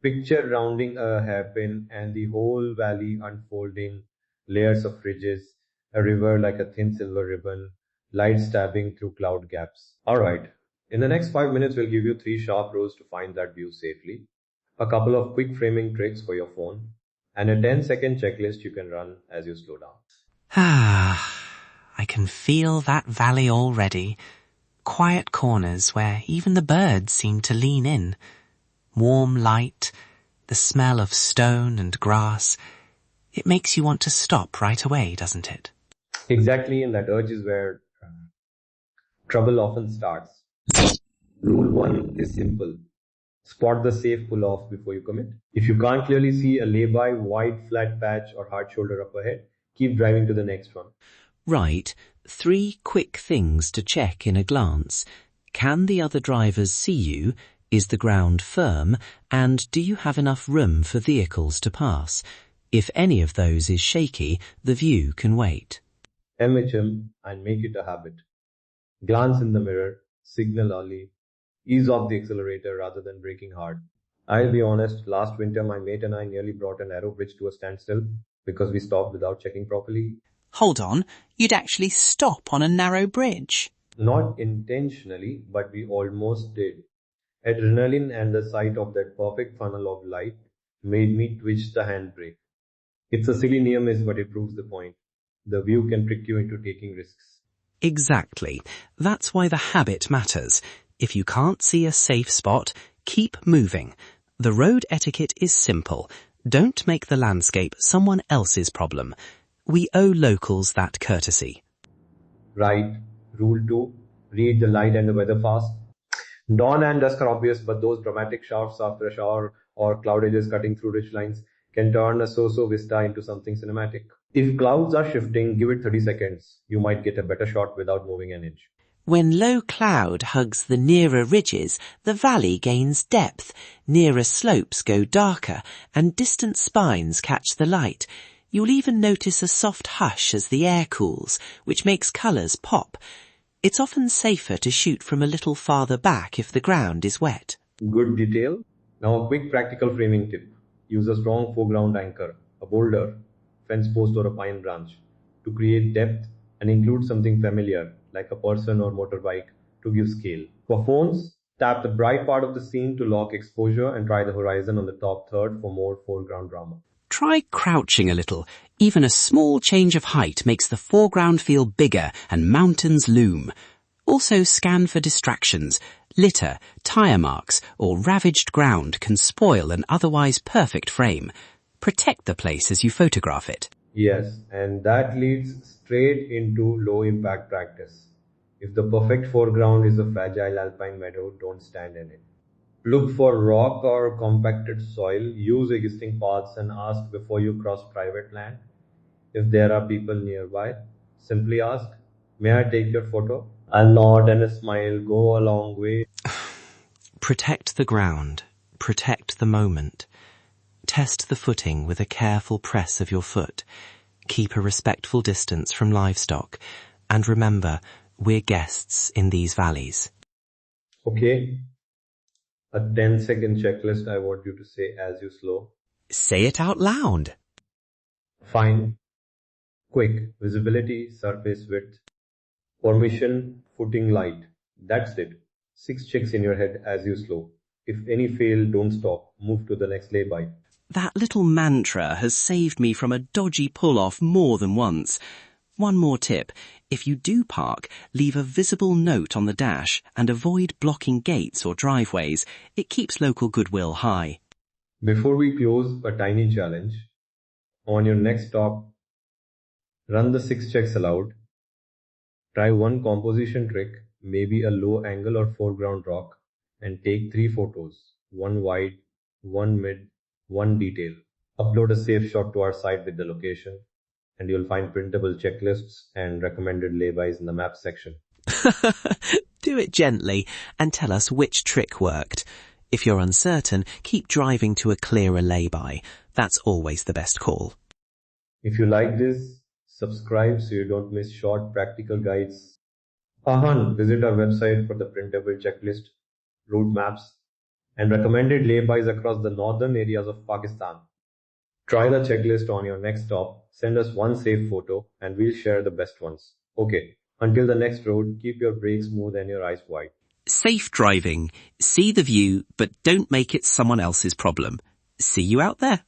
Picture rounding a hairpin and the whole valley unfolding, layers of ridges, a river like a thin silver ribbon, light stabbing through cloud gaps. Alright, in the next 5 minutes, we'll give you three sharp rows to find that view safely, a couple of quick framing tricks for your phone, and a 10-second checklist you can run as you slow down. I can feel that valley already. Quiet corners where even the birds seem to lean in. Warm light, the smell of stone and grass. It makes you want to stop right away, doesn't it? Exactly, and that urge is where trouble often starts. Rule 1 is simple. Spot the safe pull-off before you commit. If you can't clearly see a lay-by, wide flat patch or hard shoulder up ahead, keep driving to the next one. Right. 3 quick things to check in a glance. Can the other drivers see you? Is the ground firm? And do you have enough room for vehicles to pass? If any of those is shaky, the view can wait. MHM and make it a habit. Glance in the mirror, signal early, ease off the accelerator rather than braking hard. I'll be honest, last winter my mate and I nearly brought a narrow bridge to a standstill because we stopped without checking properly. Hold on, you'd actually stop on a narrow bridge? Not intentionally, but we almost did. Adrenaline and the sight of that perfect funnel of light made me twitch the handbrake. It's a silly near miss, but it proves the point. The view can trick you into taking risks. Exactly. That's why the habit matters. If you can't see a safe spot, keep moving. The road etiquette is simple. Don't make the landscape someone else's problem. We owe locals that courtesy. Right. Rule 2. Read the light and the weather fast. Dawn and dusk are obvious, but those dramatic shafts after a shower or cloud edges cutting through ridge lines can turn a so-so vista into something cinematic. If clouds are shifting, give it 30 seconds. You might get a better shot without moving an inch. When low cloud hugs the nearer ridges, the valley gains depth, nearer slopes go darker, and distant spines catch the light. You'll even notice a soft hush as the air cools, which makes colours pop. It's often safer to shoot from a little farther back if the ground is wet. Good detail. Now a quick practical framing tip. Use a strong foreground anchor, a boulder, fence post or a pine branch to create depth and include something familiar like a person or motorbike to give scale. For phones, tap the bright part of the scene to lock exposure and try the horizon on the top third for more foreground drama. Try crouching a little. Even a small change of height makes the foreground feel bigger and mountains loom. Also scan for distractions. Litter, tyre marks, or ravaged ground can spoil an otherwise perfect frame. Protect the place as you photograph it. Yes, and that leads straight into low impact practice. If the perfect foreground is a fragile alpine meadow, don't stand in it. Look for rock or compacted soil, use existing paths and ask before you cross private land. If there are people nearby, simply ask, "May I take your photo?" A nod and a smile go a long way. Protect the ground. Protect the moment. Test the footing with a careful press of your foot. Keep a respectful distance from livestock. And remember, we're guests in these valleys. Okay. A 10-second checklist I want you to say as you slow. Say it out loud. Fine. Quick. Visibility, surface width. Formation, footing, light. That's it. 6 checks in your head as you slow. If any fail, don't stop. Move to the next lay-by. That little mantra has saved me from a dodgy pull-off more than once. One more tip. If you do park, leave a visible note on the dash and avoid blocking gates or driveways. It keeps local goodwill high. Before we close, a tiny challenge. On your next stop, run the 6 checks aloud. Try one composition trick, maybe a low angle or foreground rock, and take 3 photos, one wide, one mid, one detail. Upload a safe shot to our site with the location, and you'll find printable checklists and recommended laybys in the map section. Do it gently and tell us which trick worked. If you're uncertain, keep driving to a clearer lay-by. That's always the best call. If you like this, subscribe so you don't miss short practical guides. Visit our website for the printable checklist, route maps, and recommended laybys across the northern areas of Pakistan. Try the checklist on your next stop, send us one safe photo, and we'll share the best ones. Okay, until the next road, keep your brakes smooth and your eyes wide. Safe driving. See the view, but don't make it someone else's problem. See you out there.